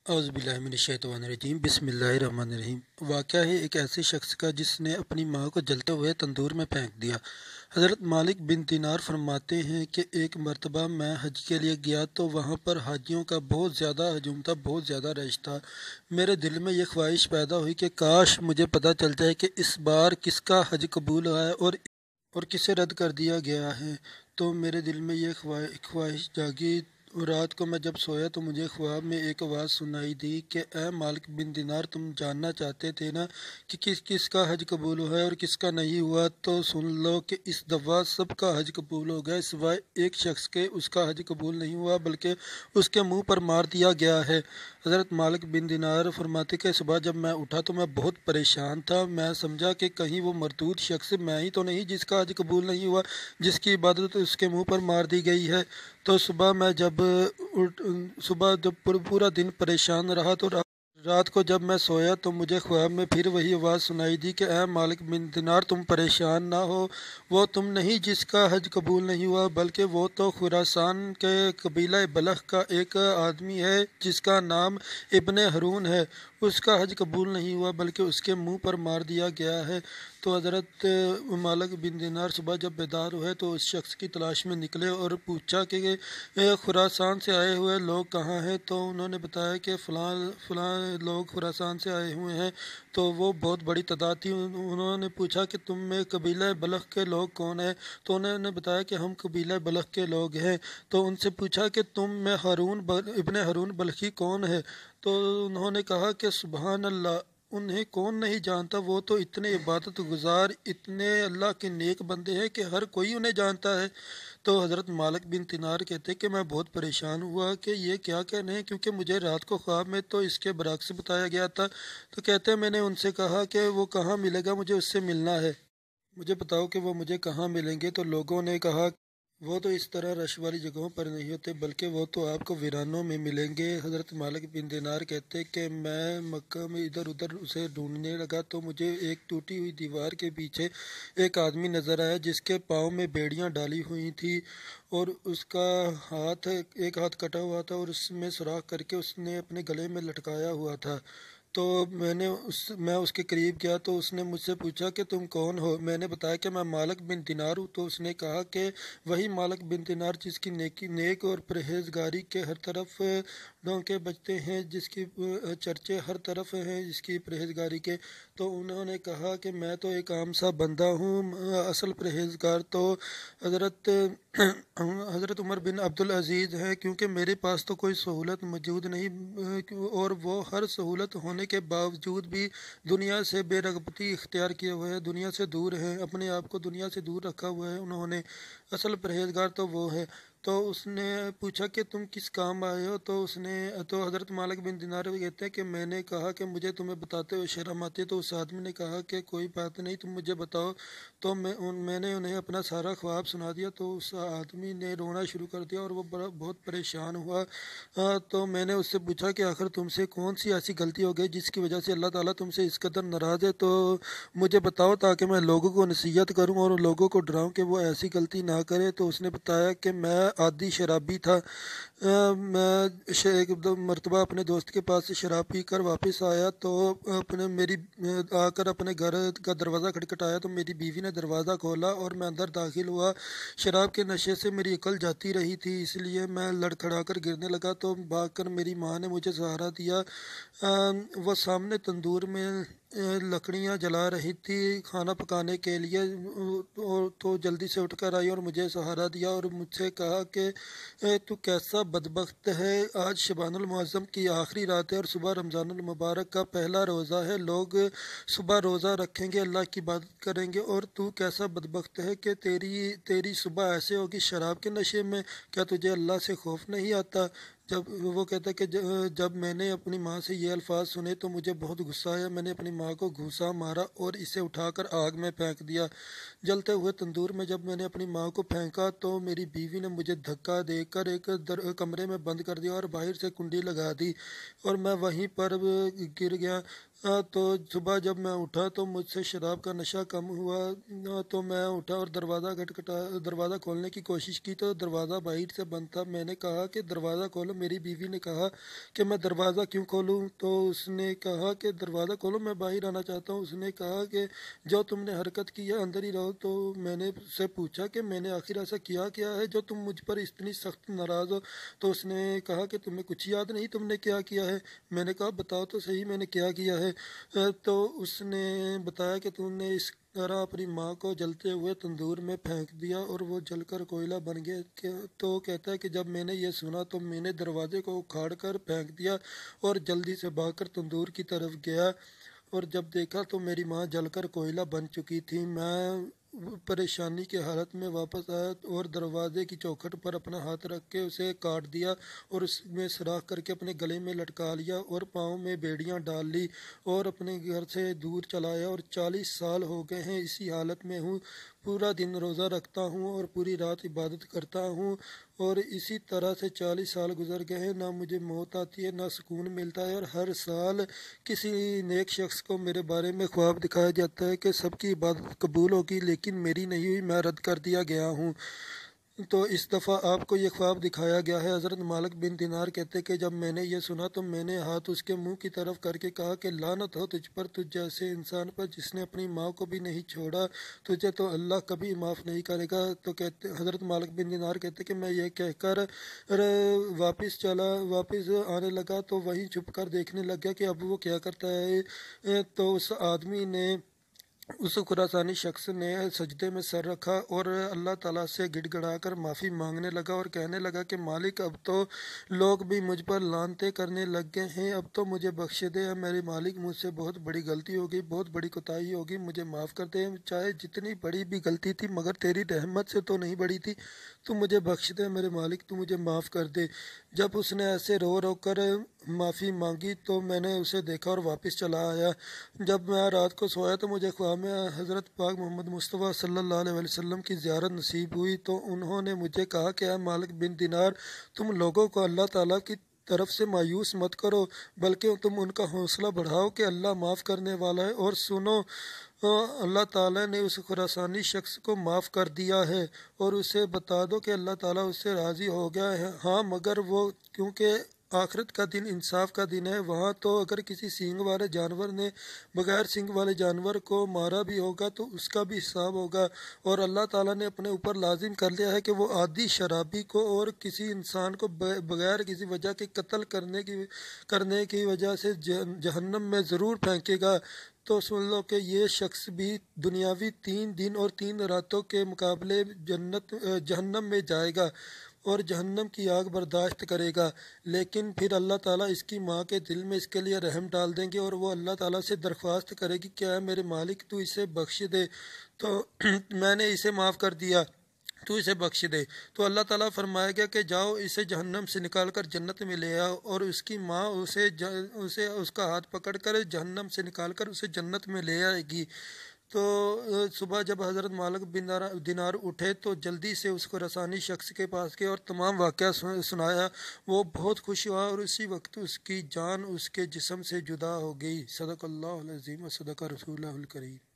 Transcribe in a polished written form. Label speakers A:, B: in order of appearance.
A: اعوذ باللہ من الشیطان الرجیم بسم اللہ الرحمن الرحیم۔ واقعہ ہے ایک ایسے شخص کا جس نے اپنی ماں کو جلتے ہوئے تندور میں پھینک دیا۔ حضرت مالک بن دینار فرماتے ہیں کہ ایک مرتبہ میں حج کے لیے گیا تو وہاں پر حاجیوں کا بہت زیادہ ہجوم تھا، بہت زیادہ رش تھا۔ میرے دل میں یہ خواہش پیدا ہوئی کہ کاش مجھے پتہ چل جائے کہ اس بار کس کا حج قبول ہوا ہے اور کسے رد کر دیا گیا ہے۔ تو میرے دل میں یہ خواہش جاگی۔ رات کو میں جب سویا تو مجھے خواب میں ایک آواز سنائی دی کہ اے مالک بن دینار، تم جاننا چاہتے تھے نا کہ کس کا حج قبول ہوا ہے اور کس کا نہیں ہوا، تو سن لو کہ اس دفعہ سب کا حج قبول ہو گیا سوائے ایک شخص کے، اس کا حج قبول نہیں ہوا بلکہ اس کے منہ پر مار دیا گیا ہے۔ حضرت مالک بن دینار فرماتے کہ صبح جب میں اٹھا تو میں بہت پریشان تھا۔ میں سمجھا کہ کہیں وہ مردود شخص میں ہی تو نہیں جس کا حج قبول نہیں ہوا، جس کی عبادت اس کے منہ پر مار دی گئی ہے۔ تو صبح جب پورا دن پریشان رہا تو رات کو جب میں سویا تو مجھے خواب میں پھر وہی آواز سنائی دی کہ اے مالک بن دینار، تم پریشان نہ ہو، وہ تم نہیں جس کا حج قبول نہیں ہوا بلکہ وہ تو خراسان کے قبیلہ بلخ کا ایک آدمی ہے جس کا نام ابن ہارون ہے، اس کا حج قبول نہیں ہوا بلکہ اس کے منہ پر مار دیا گیا ہے۔ تو حضرت مالک بن دینار صبح جب بیدار ہوئے تو اس شخص کی تلاش میں نکلے اور پوچھا کہ خراسان سے آئے ہوئے لوگ کہاں ہیں، تو انہوں نے بتایا کہ فلاں فلاں لوگ خراسان سے آئے ہوئے ہیں، تو وہ بہت بڑی تعداد تھی۔ انہوں نے پوچھا کہ تم میں قبیلہ بلخ کے لوگ کون ہیں، تو انہوں نے بتایا کہ ہم قبیلہ بلخ کے لوگ ہیں۔ تو ان سے پوچھا کہ تم میں ابن ہارون بلخی کون ہے، تو انہوں نے کہا کہ سبحان اللہ، انہیں کون نہیں جانتا، وہ تو اتنے عبادت گزار، اتنے اللہ کے نیک بندے ہیں کہ ہر کوئی انہیں جانتا ہے۔ تو حضرت مالک بن دینار کہتے کہ میں بہت پریشان ہوا کہ یہ کیا کہنے ہیں، کیونکہ مجھے رات کو خواب میں تو اس کے برعکس بتایا گیا تھا۔ تو کہتے ہیں میں نے ان سے کہا کہ وہ کہاں ملے گا، مجھے اس سے ملنا ہے، مجھے بتاؤ کہ وہ مجھے کہاں ملیں گے۔ تو لوگوں نے کہا وہ تو اس طرح رش والی جگہوں پر نہیں ہوتے بلکہ وہ تو آپ کو ویرانوں میں ملیں گے۔ حضرت مالک بن دینار کہتے کہ میں مکہ میں ادھر ادھر اسے ڈھونڈنے لگا تو مجھے ایک ٹوٹی ہوئی دیوار کے پیچھے ایک آدمی نظر آیا جس کے پاؤں میں بیڑیاں ڈالی ہوئی تھی اور اس کا ایک ہاتھ کٹا ہوا تھا اور اس میں سوراخ کر کے اس نے اپنے گلے میں لٹکایا ہوا تھا۔ تو میں اس کے قریب گیا تو اس نے مجھ سے پوچھا کہ تم کون ہو۔ میں نے بتایا کہ میں مالک بن دینار ہوں۔ تو اس نے کہا کہ وہی مالک بن دینار جس کی نیک اور پرہیزگاری کے ہر طرف ڈونکے بجتے ہیں، جس کی چرچے ہر طرف ہیں، جس کی پرہیزگاری کے۔ تو انہوں نے کہا کہ میں تو ایک عام سا بندہ ہوں، اصل پرہیزگار تو حضرت عمر بن عبدالعزیز ہیں، کیونکہ میرے پاس تو کوئی سہولت موجود نہیں اور وہ ہر سہولت ہونے کے باوجود بھی دنیا سے بے رغبتی اختیار کیے ہوئے ہیں، دنیا سے دور ہیں، اپنے آپ کو دنیا سے دور رکھا ہوا ہے انہوں نے، اصل پرہیزگار تو وہ ہے۔ تو اس نے پوچھا کہ تم کس کام آئے ہو، تو حضرت مالک بن دینار کہتے ہیں کہ میں نے کہا کہ مجھے تمہیں بتاتے ہوئے شرم آتی ہے۔ تو اس آدمی نے کہا کہ کوئی بات نہیں، تم مجھے بتاؤ۔ تو میں نے انہیں اپنا سارا خواب سنا دیا تو اس آدمی نے رونا شروع کر دیا اور وہ بہت پریشان ہوا۔ تو میں نے اس سے پوچھا کہ آخر تم سے کون سی ایسی غلطی ہو گئی جس کی وجہ سے اللہ تعالیٰ تم سے اس قدر ناراض ہے، تو مجھے بتاؤ تاکہ میں لوگوں کو نصیحت کروں اور لوگوں کو ڈراؤں کہ وہ ایسی غلطی نہ کرے۔ تو اس نے بتایا کہ میں عادی شرابی تھا، میں ایک دو مرتبہ اپنے دوست کے پاس سے شراب پی کر واپس آیا تو آ کر اپنے گھر کا دروازہ کھٹکھٹایا تو میری بیوی نے دروازہ کھولا اور میں اندر داخل ہوا۔ شراب کے نشے سے میری عقل جاتی رہی تھی، اس لیے میں لڑکھڑا کر گرنے لگا تو بھاگ کر میری ماں نے مجھے سہارا دیا۔ وہ سامنے تندور میں لکڑیاں جلا رہی تھی کھانا پکانے کے لیے، تو جلدی سے اٹھ کر آئی اور مجھے سہارا دیا اور مجھ سے کہا کہ تو کیسا بدبخت ہے، آج شبان المعظم کی آخری رات ہے اور صبح رمضان المبارک کا پہلا روزہ ہے، لوگ صبح روزہ رکھیں گے، اللہ کی عبادت کریں گے، اور تو کیسا بدبخت ہے کہ تیری صبح ایسے ہوگی شراب کے نشے میں، کیا تجھے اللہ سے خوف نہیں آتا؟ وہ کہتا ہے کہ جب میں نے اپنی ماں سے یہ الفاظ سنے تو مجھے بہت غصہ آیا، میں نے اپنی ماں کو گھوسا مارا اور اسے اٹھا کر آگ میں پھینک دیا۔ جلتے ہوئے تندور میں جب میں نے اپنی ماں کو پھینکا تو میری بیوی نے مجھے دھکا دے کر ایک کمرے میں بند کر دیا اور باہر سے کنڈی لگا دی اور میں وہیں پر گر گیا۔ تو صبح جب میں اٹھا تو مجھ سے شراب کا نشہ کم ہوا، تو میں اٹھا اور دروازہ کھولنے کی کوشش کی تو دروازہ باہر سے بند تھا۔ میں نے کہا کہ دروازہ کھولو۔ میری بیوی نے کہا کہ میں دروازہ کیوں کھولوں؟ تو اس نے کہا کہ دروازہ کھولو، میں باہر آنا چاہتا ہوں۔ اس نے کہا کہ جو تم نے حرکت کی ہے اندر ہی رہو۔ تو میں نے اس سے پوچھا کہ میں نے آخر ایسا کیا ہے جو تم مجھ پر اتنی سخت ناراض ہو؟ تو اس نے کہا کہ تمہیں کچھ یاد نہیں تم نے کیا کیا ہے؟ میں نے کہا بتاؤ تو صحیح میں نے کیا کیا ہے۔ تو اس نے بتایا کہ تم نے اس طرح اپنی ماں کو جلتے ہوئے تندور میں پھینک دیا اور وہ جل کر کوئلہ بن گیا۔ تو کہتا ہے کہ جب میں نے یہ سنا تو میں نے دروازے کو اکھاڑ کر پھینک دیا اور جلدی سے بھاگ کر تندور کی طرف گیا، اور جب دیکھا تو میری ماں جل کر کوئلہ بن چکی تھی۔ میں پریشانی کی حالت میں واپس آیا اور دروازے کی چوکھٹ پر اپنا ہاتھ رکھ کے اسے کاٹ دیا اور اس میں سوراخ کر کے اپنے گلے میں لٹکا لیا اور پاؤں میں بیڑیاں ڈال لی اور اپنے گھر سے دور چلا آیا، اور 40 سال ہو گئے ہیں اسی حالت میں ہوں۔ پورا دن روزہ رکھتا ہوں اور پوری رات عبادت کرتا ہوں، اور اسی طرح سے 40 سال گزر گئے ہیں۔ نہ مجھے موت آتی ہے نہ سکون ملتا ہے، اور ہر سال کسی نیک شخص کو میرے بارے میں خواب دکھایا جاتا ہے کہ سب کی عبادت قبول ہوگی لیکن میری نہیں ہوئی، میں رد کر دیا گیا ہوں۔ تو اس دفعہ آپ کو یہ خواب دکھایا گیا ہے۔ حضرت مالک بن دینار کہتے کہ جب میں نے یہ سنا تو میں نے ہاتھ اس کے منہ کی طرف کر کے کہا کہ لعنت ہو تجھ پر، تجھ جیسے انسان پر جس نے اپنی ماں کو بھی نہیں چھوڑا، تجھے تو اللہ کبھی معاف نہیں کرے گا۔ تو کہتے حضرت مالک بن دینار کہتے کہ میں یہ کہہ کر واپس آنے لگا تو وہیں چھپ کر دیکھنے لگ گیا کہ اب وہ کیا کرتا ہے۔ تو اس آدمی نے، اس خراسانی شخص نے سجدے میں سر رکھا اور اللہ تعالیٰ سے گڑ گڑا کر معافی مانگنے لگا اور کہنے لگا کہ مالک اب تو لوگ بھی مجھ پر لعنتیں کرنے لگ گئے ہیں، اب تو مجھے بخش دے۔ میرے مالک مجھ سے بہت بڑی غلطی ہوگی، بہت بڑی کوتاہی ہوگی، مجھے معاف کر دے، چاہے جتنی بڑی بھی غلطی تھی مگر تیری رحمت سے تو نہیں بڑی تھی، تو مجھے بخش دے میرے مالک، تو مجھے معاف کر دے۔ جب اس نے ایسے رو رو کر معافی مانگی تو میں نے اسے دیکھا اور واپس چلا آیا۔ جب میں رات کو سویا تو مجھے خواب میں حضرت پاک محمد مصطفیٰ صلی اللہ علیہ وسلم کی زیارت نصیب ہوئی، تو انہوں نے مجھے کہا کہ اے مالک بن دینار، تم لوگوں کو اللہ تعالیٰ کی طرف سے مایوس مت کرو بلکہ تم ان کا حوصلہ بڑھاؤ کہ اللہ معاف کرنے والا ہے، اور سنو اللہ تعالیٰ نے اس خراسانی شخص کو معاف کر دیا ہے، اور اسے بتا دو کہ اللہ تعالیٰ اس سے راضی ہو گیا ہے۔ ہاں مگر وہ، کیونکہ آخرت کا دن انصاف کا دن ہے، وہاں تو اگر کسی سینگ والے جانور نے بغیر سینگ والے جانور کو مارا بھی ہوگا تو اس کا بھی حساب ہوگا، اور اللہ تعالیٰ نے اپنے اوپر لازم کر لیا ہے کہ وہ عادی شرابی کو اور کسی انسان کو بغیر کسی وجہ کے قتل کرنے کی وجہ سے جہنم میں ضرور پھینکے گا۔ تو سن لو کہ یہ شخص بھی دنیاوی 3 دن اور 3 راتوں کے مقابلے جہنم میں جائے گا اور جہنم کی آگ برداشت کرے گا، لیکن پھر اللہ تعالیٰ اس کی ماں کے دل میں اس کے لیے رحم ڈال دیں گے اور وہ اللہ تعالیٰ سے درخواست کرے گی کہ اے میرے مالک تو اسے بخش دے، تو میں نے اسے معاف کر دیا، تو اسے بخش دے۔ تو اللہ تعالیٰ فرمائے گا کہ جاؤ اسے جہنم سے نکال کر جنت میں لے آؤ، اور اس کی ماں اسے اس کا ہاتھ پکڑ کر جہنم سے نکال کر اسے جنت میں لے آئے گی۔ تو صبح جب حضرت مالک بن دینار اٹھے تو جلدی سے اس کو رسانی شخص کے پاس گئے اور تمام واقعہ سنایا۔ وہ بہت خوش ہوا اور اسی وقت اس کی جان اس کے جسم سے جدا ہو گئی۔ صدق اللہ العظیم و صدق رسول اللہ الکریم۔